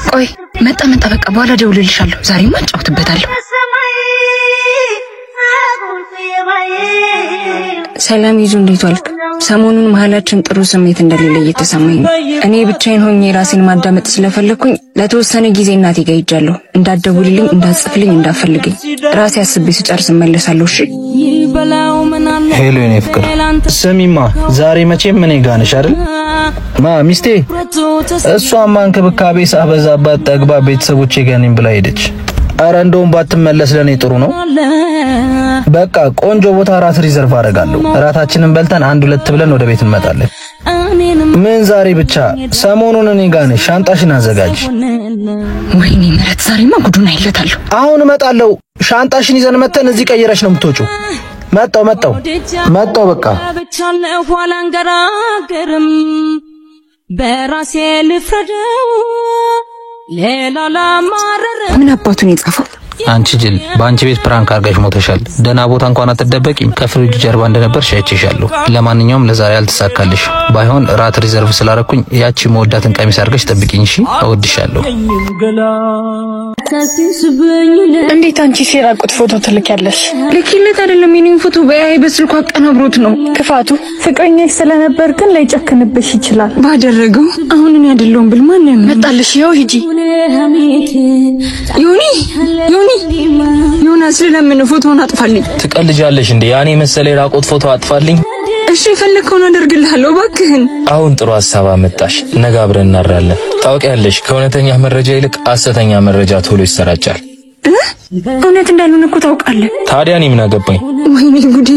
ቆይ መጣ በቃ በኋላ ደውልልሻለሁ። ዛሬማ አጫውትበታለሁ። ሰላም ይዙ እንዴት ዋልክ? ሰሞኑን መሐላችን ጥሩ ስሜት እንደሌለ እየተሰማኝ ነው። እኔ ብቻዬን ሆኜ ራሴን ማዳመጥ ስለፈለኩኝ ለተወሰነ ጊዜ እናቴ ጋር ሄጃለሁ። እንዳትደውልልኝ፣ እንዳትጽፍልኝ፣ እንዳትፈልገኝ ራሴ አስቤ ስጨርስ እመለሳለሁ። እሺ? ሄሎ የኔ ፍቅር፣ ስሚማ ዛሬ መቼም እኔ ጋር ነሽ አይደል? ሚስቴ እሷማ እንክብካቤ ሳበዛባት ጠግባ ቤተሰቦቼ ጋር ነኝ ብላ ሄደች። አረ እንደውም ባትመለስ ለኔ ጥሩ ነው። በቃ ቆንጆ ቦታ ራት ሪዘርቭ አደርጋለሁ። ራታችንን በልተን 1-2 ብለን ወደ ቤት እንመጣለን። ምን ዛሬ ብቻ? ሰሞኑን እኔ ጋር ነሽ። ሻንጣሽን አዘጋጅ። ወይኔ ምረት፣ ዛሬማ ጉዱን አይለታለሁ። አሁን እመጣለሁ። ሻንጣሽን ይዘን መተን እዚህ ቀይረሽ ነው የምትወጪው። መጣው በቃ በራሴ ልፍረደው ሌላ ለማረረ ምን አባቱን የጻፈው? አንቺ ጅል፣ በአንቺ ቤት ፕራንክ አርጋሽ ሞተሻል። ደና ቦታ እንኳን አትደበቂም። ከፍሪጅ ጀርባ እንደነበርሽ አይቼሻለሁ። ለማንኛውም ለዛሬ አልተሳካልሽ። ባይሆን ራት ሪዘርቭ ስላረኩኝ ያቺ መወዳትን ቀሚስ አርጋሽ ጠብቂኝ። እሺ? እወድሻለሁ። እንዴት አንቺ ሲራቁት ፎቶ ትልኪያለሽ? ልኪለት አይደለም የኔን ፎቶ በአይ በስልኩ አቀናብሮት ነው። ክፋቱ ፍቅረኛሽ ስለነበር ግን ላይጨክንብሽ ይችላል። ባደረገው አሁን እኔ አይደለሁም ብል ማን ነው መጣልሽ? ያው ሂጂ ዮናስ ለምን ፎቶውን አጥፋልኝ? ትቀልጃለሽ እንዴ? ያኔ መሰለ የራቁት ፎቶ አጥፋልኝ? እሺ የፈለከውን አደርግልሃለሁ። እባክህን አሁን ጥሩ ሐሳብ አመጣሽ። ነገ አብረን እናራለን። ታውቂያለሽ ከእውነተኛ መረጃ ይልቅ ሐሰተኛ መረጃ ቶሎ ይሰራጫል። እውነት እንዳልሆነ እኮ ታውቃለህ። ታዲያ እኔ ምን አገባኝ? ወይኔ ጉዴ!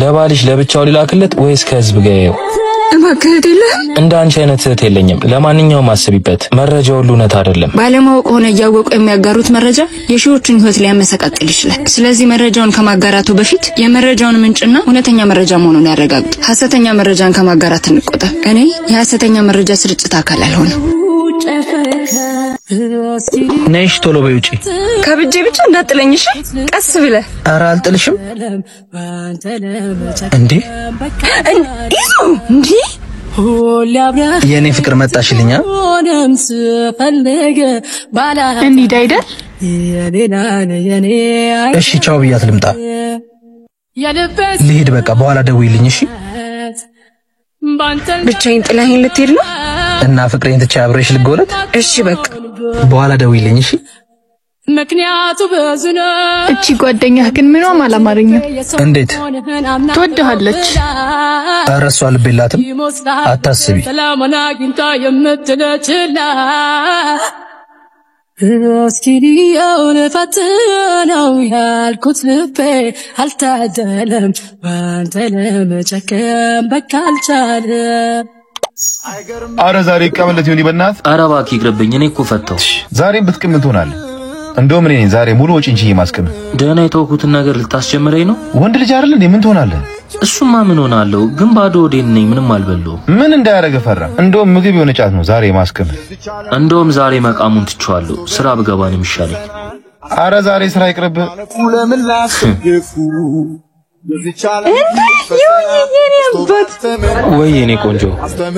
ለባልሽ ለብቻው ሊላክለት ወይስ ከህዝብ ጋር ይኸው? እባክህ የለህም? እንደ አንቺ አይነት እህት የለኝም። ለማንኛውም አስቢበት። መረጃ ሁሉ እውነት አይደለም። ባለማወቅ ሆነ እያወቁ የሚያጋሩት መረጃ የሺዎችን ህይወት ሊያመሰቃቅል ይችላል። ስለዚህ መረጃውን ከማጋራቱ በፊት የመረጃውን ምንጭና እውነተኛ መረጃ መሆኑን ያረጋግጡ። ሐሰተኛ መረጃን ከማጋራት እንቆጠብ። እኔ የሐሰተኛ መረጃ ስርጭት አካል አልሆንም። ነይሽ ቶሎ በይ ውጪ። ከብጄ ብቻ እንዳጥለኝ እሺ? ቀስ ብለህ። ኧረ አልጥልሽም እንዴ? ይዙ እንዴ የኔ ፍቅር መጣሽልኛ? እንዴ አይደል? እሺ ቻው ብያት ልምጣ። ልሂድ በቃ። በኋላ ደውይልኝ እሺ? ብቻዬን ጥላኝ ልትሄድ ነው? እና ፍቅሬን ትቼ አብሬሽ ልጎለት? እሺ በቃ በኋላ ደውይልኝ እሺ? ምክንያቱ ብዙ ነው። እቺ ጓደኛህ ግን ምንም አላማረኝም። እንዴት? ትወድሃለች። ኧረ እሷ ልብ የላትም አታስቢ። ሰላምና ግንታ የምትለችላ እስኪኒ የሆነ ፈተናው ያልኩት ልቤ አልታደለም ባንተ ለመጨከም በቃ አልቻለም። አረ ዛሬ ይቀበለት ይሁን ይበናት። ኧረ እባክህ ይቅርብኝ። እኔ እኮ ፈታው። ዛሬም ብትቅም ትሆናለህ። እንደውም እኔ ዛሬ ሙሉ ወጪ እንጂ ማስቀም። ደህና የተውኩትን ነገር ልታስጀምረኝ ነው? ወንድ ልጅ አይደል እንዴ? ምን ትሆናለህ? እሱማ ምን ሆናለሁ፣ ግን ባዶ ወዴን ነኝ። ምንም አልበላሁም። ምን እንዳያረገ ፈራ። እንደውም ምግብ የሆነ ጫት ነው ዛሬ ማስቀም። እንደውም ዛሬ መቃሙን ትቼዋለሁ። ስራ ብገባ ነው የሚሻለኝ። አረ ዛሬ ስራ ይቅርብ። ለምን ላስገፉ ወይ የኔ ቆንጆ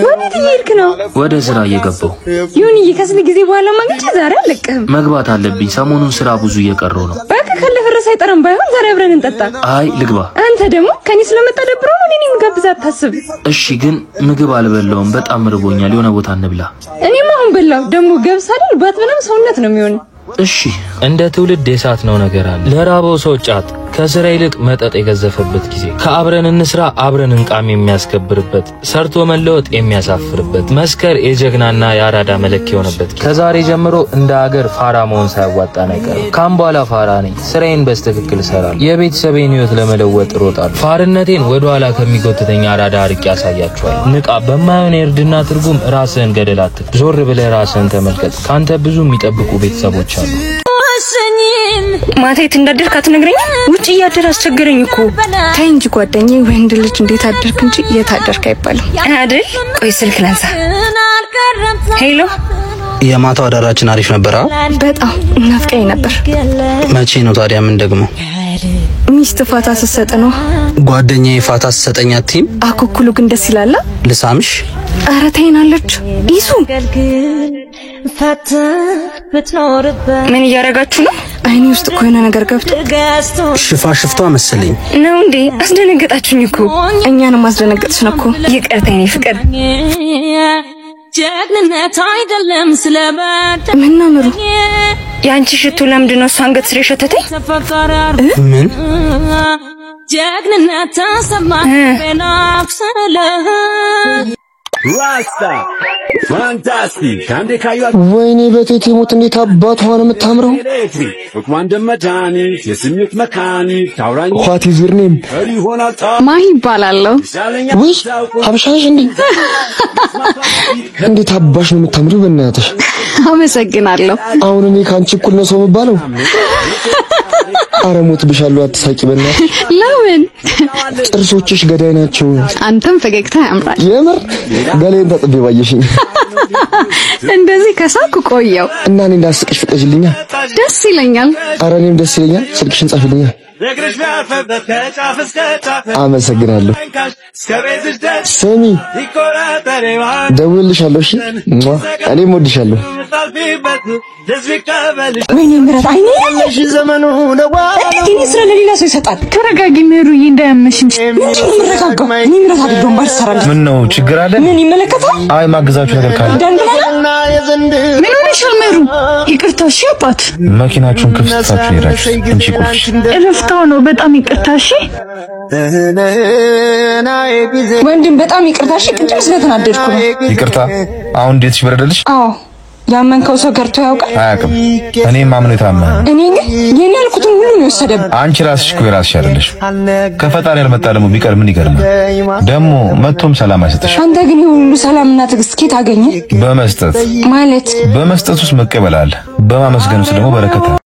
ወዴት እየሄድክ ነው? ወደ ስራ እየገባሁ። ይሁንዬ ከስንት ጊዜ በኋላ ማግኘት ዛሬ አለቀህም። መግባት አለብኝ። ሰሞኑን ስራ ብዙ እየቀረው ነው። በቃ ካለፈረሰ አይጠራም። ባይሆን ዛሬ አብረን እንጠጣ። አይ ልግባ። አንተ ደግሞ ከኔ ስለመጣ ደብሮ ነው እኔን የምጋብዛት ታስብ። እሺ ግን ምግብ አልበላውም። በጣም ርቦኛል። የሆነ ቦታ እንብላ። እኔማ አሁን በላው። ደግሞ ገብስ አይደል ባትበላም ሰውነት ነው የሚሆነው። እሺ እንደ ትውልድ የሳት ነው ነገር አለ። ለራበው ሰው ጫት ከስራ ይልቅ መጠጥ የገዘፈበት ጊዜ፣ ከአብረን እንስራ አብረን እንቃም የሚያስከብርበት፣ ሰርቶ መለወጥ የሚያሳፍርበት፣ መስከር የጀግናና የአራዳ መለኪያ የሆነበት ጊዜ። ከዛሬ ጀምሮ እንደ ሀገር ፋራ መሆን ሳያዋጣን አይቀርም። ካም በኋላ ፋራ ነኝ። ስራዬን በስትክክል እሰራለሁ። የቤተሰቤን ህይወት ለመለወጥ እሮጣለሁ። ፋርነቴን ወደ ኋላ ከሚጎትተኛ አራዳ አርቄ ያሳያቸዋለሁ። ንቃ። በማይሆን የእርድና ትርጉም ራስህን ገደል አትክተት። ዞር ብለህ ራስህን ተመልከት። ካንተ ብዙ የሚጠብቁ ቤተሰቦች አሉ። ማታ የት እንዳደርክ አትነግረኝም? ውጪ እያደር አስቸገረኝ እኮ። ተይ እንጂ ጓደኛዬ፣ ወንድ ልጅ እንዴት አደርክ እንጂ የት አደርክ አይባልም አይደል? ቆይ ስልክ ላንሳ። ሄሎ፣ የማታው አዳራችን አሪፍ ነበር። በጣም እናፍቀኝ ነበር። መቼ ነው ታዲያ? ምን ደግሞ ሚስት ፋታ ስትሰጥ ነው። ጓደኛዬ ፋታ ስትሰጠኝ አትይም? አኩኩሉ ግን ደስ ይላል። ልሳምሽ? ኧረ ተይናለች ይሱ ምን እያደረጋችሁ ነው? አይኔ ውስጥ እኮ የሆነ ነገር ገብቶ ሽፋሽፍቷ መሰለኝ ነው እንዴ? አስደነገጣችሁኝ እኮ። እኛንም አስደነገጥሽን እኮ። ይቅርታ የኔ ፍቅር። ጀግንነት አይደለም ስለበደ ምን ነው ምሩ? ያንቺ ሽቱ ለምንድን ነው እሷ አንገት ስር የሸተተኝ? ምን ጀግንነት ተሰማ በናክሰለ ራስታ ፋንታስቲክ አንዴ ካዩ ወይኔ በቴቴ ሞት እንዴት አባቷ ነው የምታምረው። ወንድም መድኃኒት የስሜት መካኒክ ታውራኝ ኋት ኢዝ ዩር ኔም? ማሂ ይባላለሁ። ውይ ሀበሻሽ እንዴ? እንዴት አባሽ ነው የምታምረው በእናትሽ። አመሰግናለሁ። አሁን እኔ ካንቺ እኩል ነው ሰው የምባለው? አረሞት ብሻለሁ አትሳቂ በእናትሽ። ለምን? ጥርሶችሽ ገዳይ ናቸው። አንተም ፈገግታ ያምራል። የምር ገሌን ተጥቤ ባየሽኝ። እንደዚህ ከሳኩ ቆየው እና እኔ እንዳስቅሽ ፍቀጅልኛ። ደስ ይለኛል። ኧረ እኔም ደስ ይለኛል። ስልክሽን ጻፊልኛ። አመሰግናለሁ። ስሚ ደውልልሻለሁ። እሺ እኔም ወድሻለሁ። ወይኔ ምረት አይኔ እሺ ዘመኑ ነው። እኔ ስለ ሌላ ሰው ይሰጣል። ተረጋጊ ሜሩዬ እንዳያመሽኝ። ምንድነው የምረጋጋው? እኔ ምረት አይደለም ባልሰራልሽ። ምን ነው ችግር አለ? ምን ይመለከታል? አይ ማግዛችሁ ነገር ካለ ምን ሆነሻል ሜሩ? ይቅርታ እሺ አባት። መኪናችሁን ክፍት ትታችሁ ሄዳችሁ እንጂ ቁልፍሽ እረፍታው ነው። በጣም ይቅርታ እሺ ወንድም፣ በጣም ይቅርታ እሺ። ቅድም ስለተናደድኩ ነው። ይቅርታ። አሁን እንዴትሽ በረደልሽ? አዎ ያመንከው ሰው ገርቶ ያውቃል? አያውቅም። እኔ ማምነው የታመነ እኔ ግን የኔ ያልኩትን ሁሉ ነው የወሰደብኝ። አንቺ ራስሽ እኮ የራስሽ አይደለሽ። ከፈጣሪ ያልመጣ ደግሞ ቢቀር ምን ይገርማል? ደግሞ መጥቶም ሰላም አይሰጥሽ። አንተ ግን የሁሉ ሰላምና ትዕግስት ከየት አገኘ? በመስጠት ማለት በመስጠት ውስጥ መቀበል አለ። በማመስገን ውስጥ ደግሞ በረከት አለ።